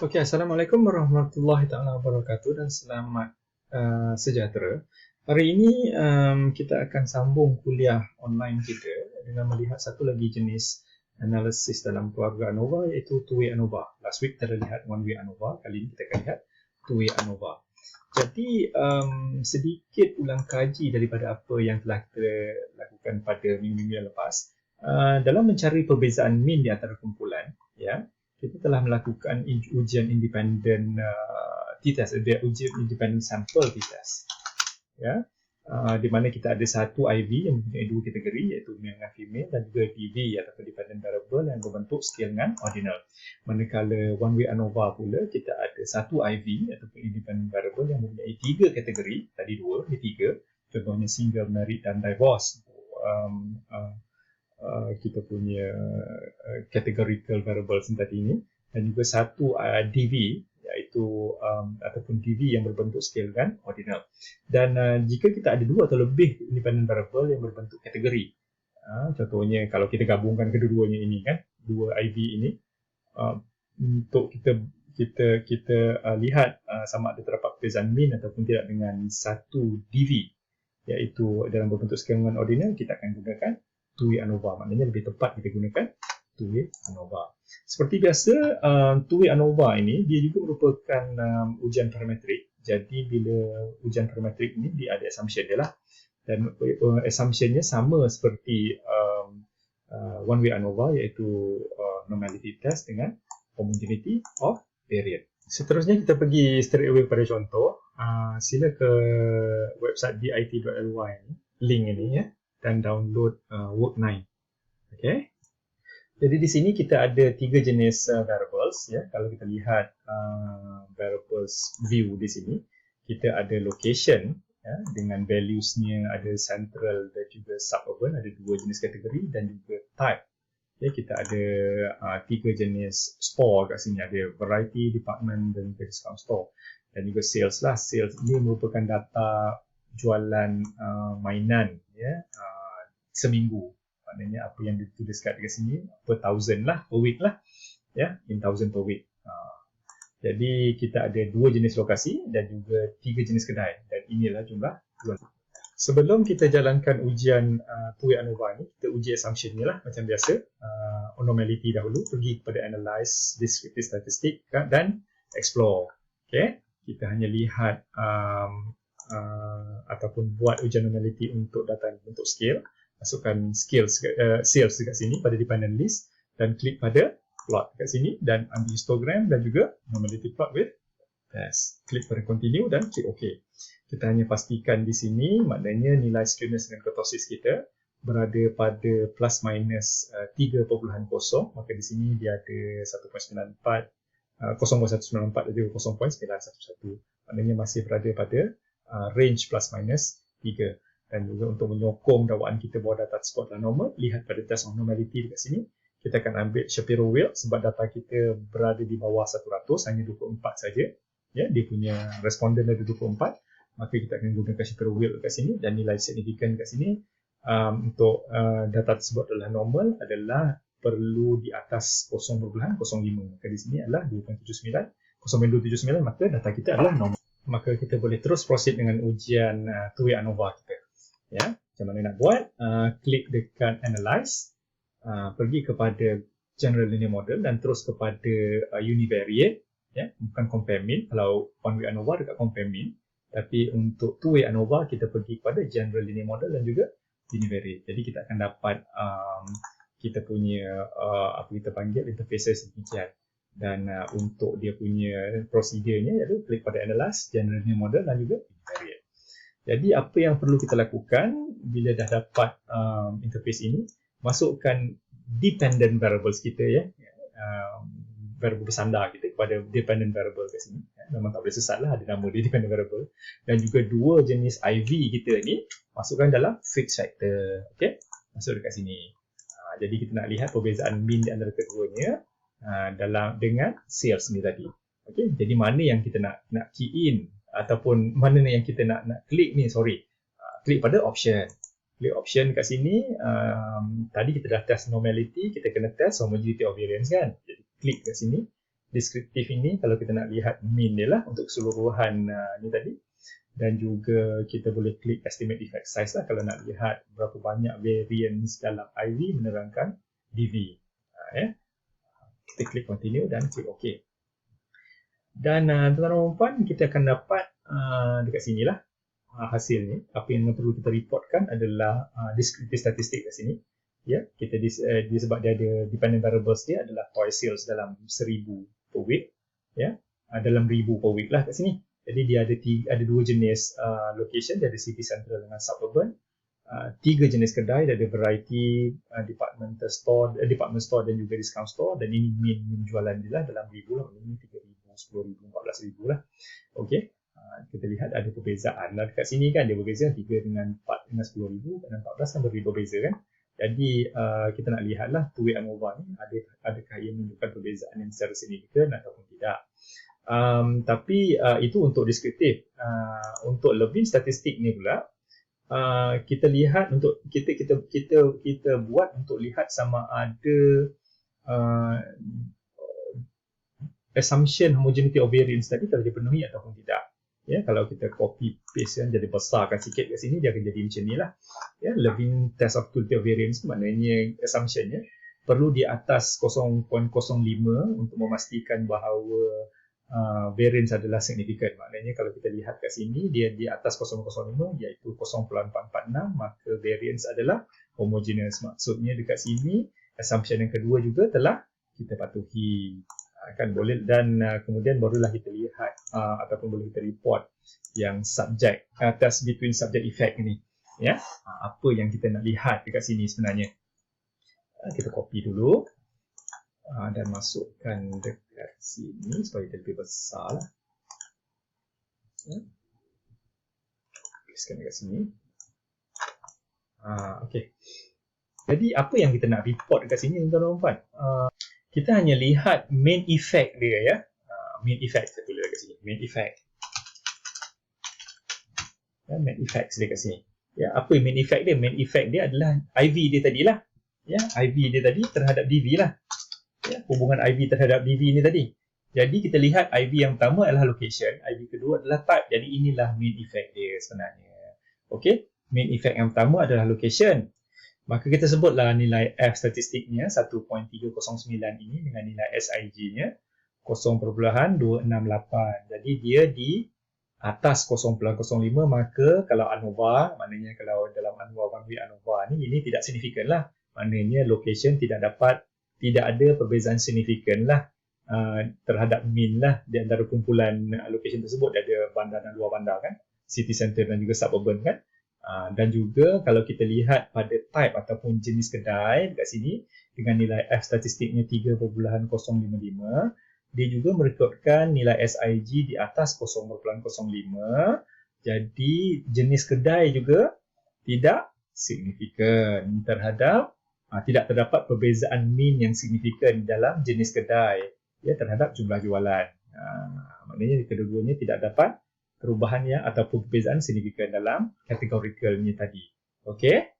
Okey, Assalamualaikum warahmatullahi taala wabarakatuh dan selamat sejahtera. Hari ini kita akan sambung kuliah online kita dengan melihat satu lagi jenis analisis dalam keluarga ANOVA iaitu two-way ANOVA. Last week kita lihat one-way ANOVA, kali ini kita akan lihat two-way ANOVA. Jadi sedikit ulang kaji daripada apa yang telah kita lakukan pada minggu-minggu yang lepas. Dalam mencari perbezaan mean di antara kumpulan, ya, kita telah melakukan ujian independen t-test, ujian independen sampel t-test, ya, di mana kita ada satu IV yang mempunyai dua kategori iaitu male dan female dan juga DV atau dependent variable yang berbentuk scale dengan ordinal. Manakala one way ANOVA pula kita ada satu IV ataupun independent variable yang mempunyai tiga kategori, tadi dua, ini tiga, contohnya single, married dan divorce. Kita punya categorical variables tadi ini, dan juga satu DV iaitu ataupun DV yang berbentuk scale kan ordinal. Dan jika kita ada dua atau lebih independent variable yang berbentuk kategori, contohnya kalau kita gabungkan kedua-duanya ini kan, dua IV ini, untuk kita lihat sama ada terdapat perbezaan mean ataupun tidak dengan satu DV iaitu dalam berbentuk scale dengan ordinal, kita akan gunakan two-way ANOVA. Maknanya lebih tepat kita gunakan two-way ANOVA. Seperti biasa, two-way ANOVA ini dia juga merupakan ujian parametrik. Jadi bila ujian parametrik ini dia ada assumption dia lah, dan assumptionnya sama seperti one-way ANOVA iaitu normality test dengan homogeneity of variance. Seterusnya kita pergi straight away kepada contoh. Sila ke website bit.ly link ini ya, dan download work 9. Okay. Jadi di sini kita ada tiga jenis variables ya. Kalau kita lihat variables view di sini, kita ada location ya, dengan values-nya ada central dan juga suburban, ada dua jenis kategori, dan juga type. Ya, kita ada tiga jenis store kat sini, ada variety, department dan juga discount store. Dan juga sales lah. Sales ini merupakan data jualan mainan ya, seminggu. Maknanya apa yang ditulis kat sini per thousand lah, per week lah ya, in thousand per week. Jadi kita ada dua jenis lokasi dan juga tiga jenis kedai, dan inilah jumlah jualan. Sebelum kita jalankan ujian two-way ANOVA ni, kita uji assumption ni lah macam biasa. Normality dahulu, pergi kepada analyze, descriptive statistic dan explore. Okay, kita hanya lihat ataupun buat ujian normality untuk data bentuk scale. Masukkan sales dekat sini pada dependent list dan klik pada plot dekat sini dan ambil histogram dan juga normality plot with test. Klik pada continue dan klik OK. Kita hanya pastikan di sini maknanya nilai skewness dengan kurtosis kita berada pada plus minus 3.0, maka di sini dia ada 1.94, 0.194 dan juga 0.911. Maknanya masih berada pada range plus minus 3. Dan juga untuk menyokong dakwaan kita bahawa data tersebut adalah normal, lihat pada test of normality dekat sini. Kita akan ambil Shapiro Wilk sebab data kita berada di bawah 100, hanya 24 saja. Ya, dia punya responden ada 24, maka kita akan gunakan Shapiro Wilk dekat sini, dan nilai signifikan dekat sini untuk data tersebut adalah normal adalah perlu di atas 0.05. Maka di sini adalah 2.79, 0.279, maka data kita adalah normal. Maka kita boleh terus proceed dengan ujian two-way ANOVA kita. Ya, macam mana nak buat? Klik dekat analyze, pergi kepada general linear model dan terus kepada univariate, ya, bukan compare mean. Kalau one way ANOVA dekat compare mean, tapi untuk two way ANOVA kita pergi kepada general linear model dan juga univariate. Jadi kita akan dapat kita punya apa kita panggil interfaces demikian. Dan untuk dia punya prosedurnya iaitu klik pada analyze, general linear model dan juga univariate. Jadi apa yang perlu kita lakukan bila dah dapat interface ini, masukkan dependent variables kita ya, variable bersandar kita kepada dependent variable kat sini. Memang tak boleh sesat lah, ada nama dia dependent variable. Dan juga dua jenis IV kita ni masukkan dalam fixed factor. Okay, masuk dekat sini. Jadi kita nak lihat perbezaan mean di antara keduanya dengan sales ni tadi. Okay, jadi mana yang kita nak key in ataupun mana yang kita nak klik ni, klik pada option. Klik option kat sini. Tadi kita dah test normality, kita kena test homogeneity of variance kan. Jadi klik kat sini deskriptif ini kalau kita nak lihat mean dia lah untuk keseluruhan ni tadi. Dan juga kita boleh klik estimate effect size lah kalau nak lihat berapa banyak variance dalam IV menerangkan DV. Kita klik continue dan klik OK. Dan tuan-tuan dan puan, kita akan dapat dekat sini lah hasil ni. Apa yang perlu kita reportkan adalah descriptive statistik kat sini. Ya, kita sebab dia ada dependent variables dia adalah toy sales dalam 1000 per week. Ya, dalam 1000 per week lah kat sini. Jadi dia ada dua jenis location, dia ada city central dengan suburban. Tiga jenis kedai, dia ada variety, department store dan juga discount store. Dan ini mean jualan dia lah dalam 1000 lah. Ini 3,000, 10,000, 14,000 lah. Okey. Kita lihat ada perbezaan lah dekat sini kan. Dia berbeza 3 dengan 4 dengan 10,000 dan 14 kan berbeza kan. Jadi kita nak lihat lah 2-week ANOVA ni adakah ia menunjukkan perbezaan yang secara signifikan ataupun tidak. Tapi itu untuk deskriptif. Untuk Levin statistik ni pula kita lihat untuk kita buat untuk lihat sama ada assumption homogeneity of variance tadi telah dipenuhi ataupun tidak. Ya, kalau kita copy paste kan, jadi besarkan sikit kat sini, dia akan jadi macam ni lah. Ya, Levin test of totality of variance maknanya assumptionnya perlu di atas 0.05 untuk memastikan bahawa variance adalah signifikan. Maknanya kalau kita lihat kat sini dia di atas 0.05 iaitu 0.446, maka variance adalah homogeneous. Maksudnya dekat sini assumption yang kedua juga telah kita patuhi. Kan boleh, dan kemudian barulah kita lihat ataupun boleh kita report yang subject test between subject effect ni, ya, apa yang kita nak lihat dekat sini sebenarnya. Kita copy dulu dan masukkan dekat sini supaya dia lebih besar lah. Pastekan dekat sini. Okey. Jadi apa yang kita nak report dekat sini tuan-tuan dan puan? Kita hanya lihat main effect dia ya. Main effect saya tulis dekat sini. Main effect. Ya, main effect dekat sini. Ya, apa main effect dia? Main effect dia adalah IV dia tadilah. Ya, IV dia tadi terhadap DV lah. Ya, hubungan IV terhadap DV ni tadi. Jadi kita lihat IV yang pertama adalah location, IV kedua adalah type. Jadi inilah main effect dia sebenarnya. Okey, main effect yang pertama adalah location. Maka kita sebutlah nilai F statistiknya 1.309 ini dengan nilai SIG-nya 0.268. Jadi dia di atas 0.05, maka kalau ANOVA, maknanya kalau dalam ANOVA 1-week ANOVA ni, ini tidak signifikan lah. Maknanya location tidak ada perbezaan signifikan lah terhadap mean lah di antara kumpulan location tersebut. Dia ada bandar dan luar bandar kan, city center dan juga suburban kan. Dan juga kalau kita lihat pada type ataupun jenis kedai dekat sini dengan nilai F statistiknya 3.055, dia juga merekodkan nilai SIG di atas 0.05. Jadi jenis kedai juga tidak signifikan terhadap tidak terdapat perbezaan mean yang signifikan dalam jenis kedai ya terhadap jumlah jualan. Maknanya kedua-duanya tidak dapat perubahan yang ataupun perbezaan signifikan dalam kategorikalnya tadi. Okey.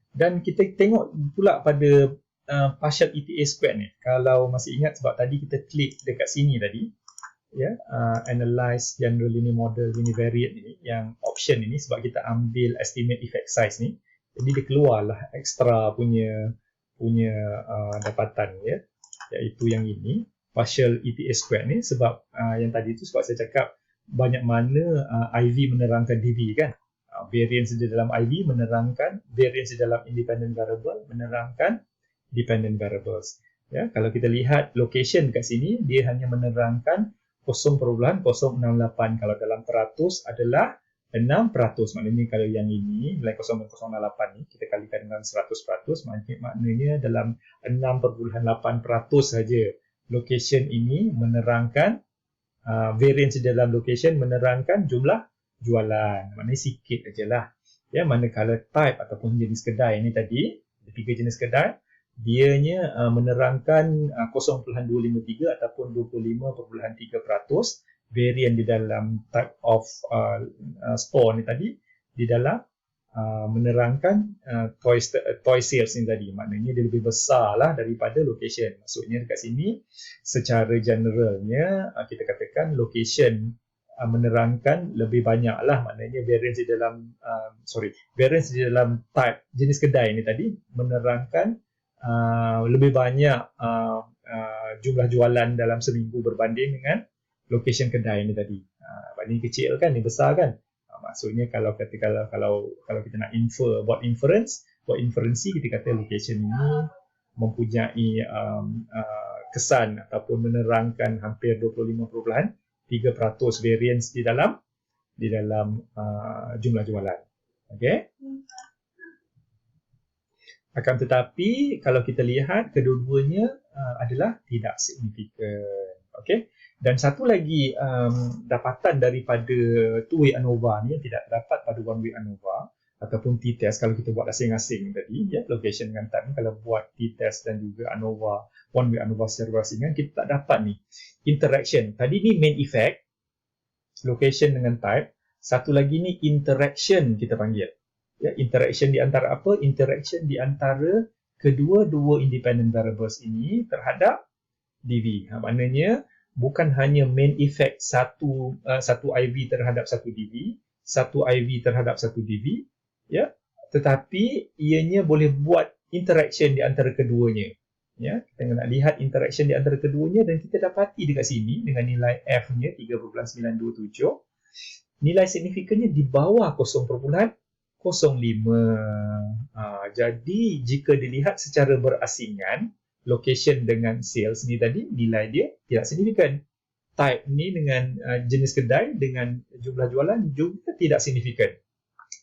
Dan kita tengok pula pada partial ETA squared ni. Kalau masih ingat sebab tadi kita klik dekat sini tadi, ya, analyze general linear model univariate ni, yang option ini sebab kita ambil estimate effect size ni. Jadi dia keluarlah extra punya dapatan ya, iaitu yang ini partial ETA squared ni sebab yang tadi tu sebab saya cakap banyak mana IV menerangkan DV kan. Variance di dalam IV menerangkan variance di dalam independent variable menerangkan dependent variables. Ya, kalau kita lihat location kat sini dia hanya menerangkan 0.068. Kalau dalam peratus adalah 6%. Maknanya kalau yang ini nilai 0.068 ni kita kalikan dengan 100%, maknanya dalam 6.8% saja location ini menerangkan variance di dalam location menerangkan jumlah jualan. Maknanya sikit ajalah. Ya, manakala type ataupun jenis kedai ini tadi, ada 3 jenis kedai, dianya menerangkan 0.253 ataupun 25.3% variance di dalam type of store ni tadi di dalam menerangkan toy sales ni tadi. Maknanya dia lebih besar lah daripada location. Maksudnya dekat sini secara generalnya kita katakan location menerangkan lebih banyak lah, maknanya variance di dalam variance di dalam type jenis kedai ni tadi menerangkan lebih banyak jumlah jualan dalam seminggu berbanding dengan location kedai ni tadi. Ni kecil kan, ni besar kan. Maksudnya kalau kita nak buat inferensi, kita kata location ini mempunyai kesan ataupun menerangkan hampir 25.3% variance di dalam jumlah jualan. Okey. Akan tetapi kalau kita lihat kedua-duanya adalah tidak signifikan. Okey. Dan satu lagi dapatan daripada two-way ANOVA ni yang tidak terdapat pada one-way ANOVA ataupun t-test kalau kita buat asing-asing tadi, ya, location dengan type ni, kalau buat t-test dan juga ANOVA, one-way ANOVA secara berasingan, kita tak dapat ni interaction. Tadi ni main effect, location dengan type. Satu lagi ni interaction kita panggil. Ya, interaction di antara apa? Interaction di antara kedua-dua independent variables ini terhadap DV. Maknanya bukan hanya main effect satu IV terhadap satu DV, satu IV terhadap satu DV, ya, tetapi ianya boleh buat interaction di antara keduanya. Ya, kita nak lihat interaction di antara keduanya dan kita dapati dekat sini dengan nilai F-nya 3.927, nilai signifikannya di bawah 0.05. Jadi jika dilihat secara berasingan, location dengan sales ni tadi, nilai dia tidak signifikan. Type ni dengan jenis kedai dengan jumlah jualan juga tidak signifikan.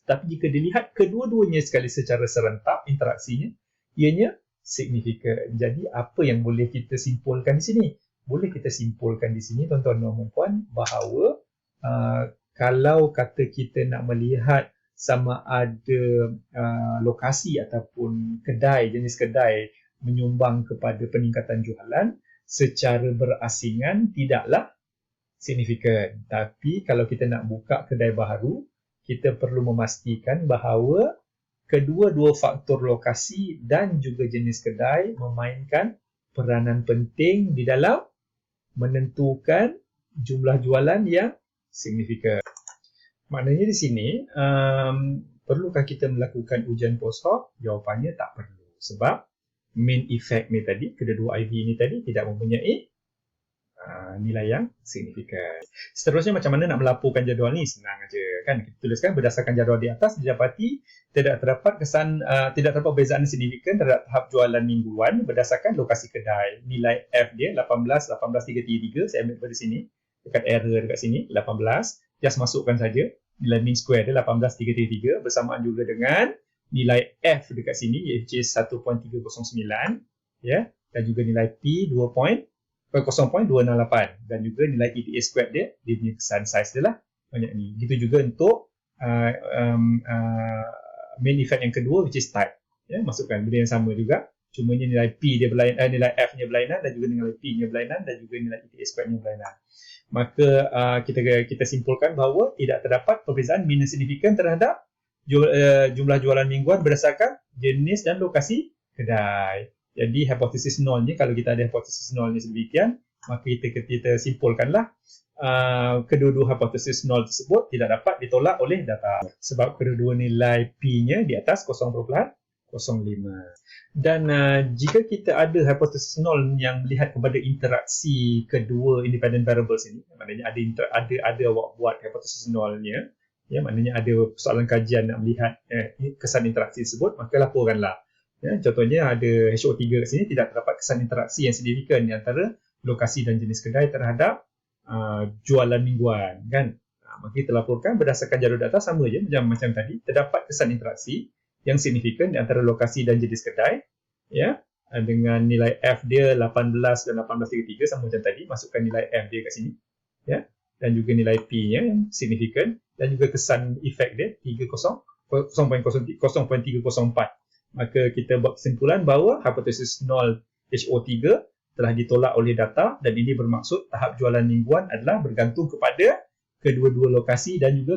Tapi jika dilihat kedua-duanya sekali secara serentak interaksinya, ianya signifikan. Jadi apa yang boleh kita simpulkan di sini? Boleh kita simpulkan di sini, tuan-tuan dan puan, bahawa kalau kata kita nak melihat sama ada lokasi ataupun kedai, jenis kedai menyumbang kepada peningkatan jualan secara berasingan tidaklah signifikan. Tapi kalau kita nak buka kedai baru, kita perlu memastikan bahawa kedua-dua faktor lokasi dan juga jenis kedai memainkan peranan penting di dalam menentukan jumlah jualan yang signifikan. Maknanya di sini, perlukah kita melakukan ujian post hoc? Jawapannya tak perlu. Sebab main effect ni tadi, kedua-dua IV ni tadi tidak mempunyai nilai yang signifikan. Seterusnya macam mana nak melaporkan jadual ni? Senang aja kan. Kita tuliskan berdasarkan jadual di atas didapati tidak terdapat perbezaan signifikan terhadap tahap jualan mingguan berdasarkan lokasi kedai. Nilai F dia 18.333. Saya ambil pada sini. Dekat error dekat sini 18. Just masukkan saja. Nilai mean square dia 18.333 bersamaan juga dengan nilai F dekat sini iaitu 1.309, ya, dan juga nilai P 0.268 dan juga nilai ETA squared dia punya kesan size dia lah banyak ni. Gitu juga untuk main effect yang kedua which is type, ya, masukkan benda yang sama juga, cuma ni nilai P dia berlainan, nilai F nya berlainan dan juga nilai P nya berlainan dan juga nilai ETA squared nya berlainan. Maka kita simpulkan bahawa tidak terdapat perbezaan minus signifikan terhadap jumlah jualan mingguan berdasarkan jenis dan lokasi kedai. Jadi hipotesis nolnya, kalau kita ada hipotesis nolnya sedemikian, maka kita simpulkanlah kedua-dua hipotesis nol tersebut tidak dapat ditolak oleh data sebab kedua-dua nilai P-nya di atas 0.05. Dan jika kita ada hipotesis nol yang melihat kepada interaksi kedua independent variables ini, maknanya ada awak buat hipotesis nolnya, ya, maknanya ada soalan kajian nak melihat kesan interaksi tersebut, maka laporkanlah. Ya, contohnya ada HO3 kat sini tidak terdapat kesan interaksi yang signifikan di antara lokasi dan jenis kedai terhadap jualan mingguan, kan? Maka kita laporkan berdasarkan jadual data sama je macam tadi, terdapat kesan interaksi yang signifikan di antara lokasi dan jenis kedai, ya, dengan nilai F dia 18 dan 18.33 sama macam tadi, masukkan nilai F dia kat sini, ya, dan juga nilai P-nya yang signifikan dan juga kesan efek dia 0.304. Maka kita buat kesimpulan bahawa hipotesis 0 HO3 telah ditolak oleh data dan ini bermaksud tahap jualan mingguan adalah bergantung kepada kedua-dua lokasi dan juga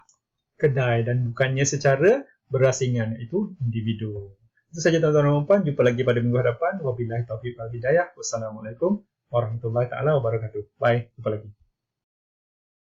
kedai dan bukannya secara berasingan, iaitu individu. Itu saja tuan-tuan dan puan, jumpa lagi pada minggu hadapan. Wabillahi taufiq wal hidayah. Wassalamualaikum warahmatullahi taala wabarakatuh. Bye, jumpa lagi.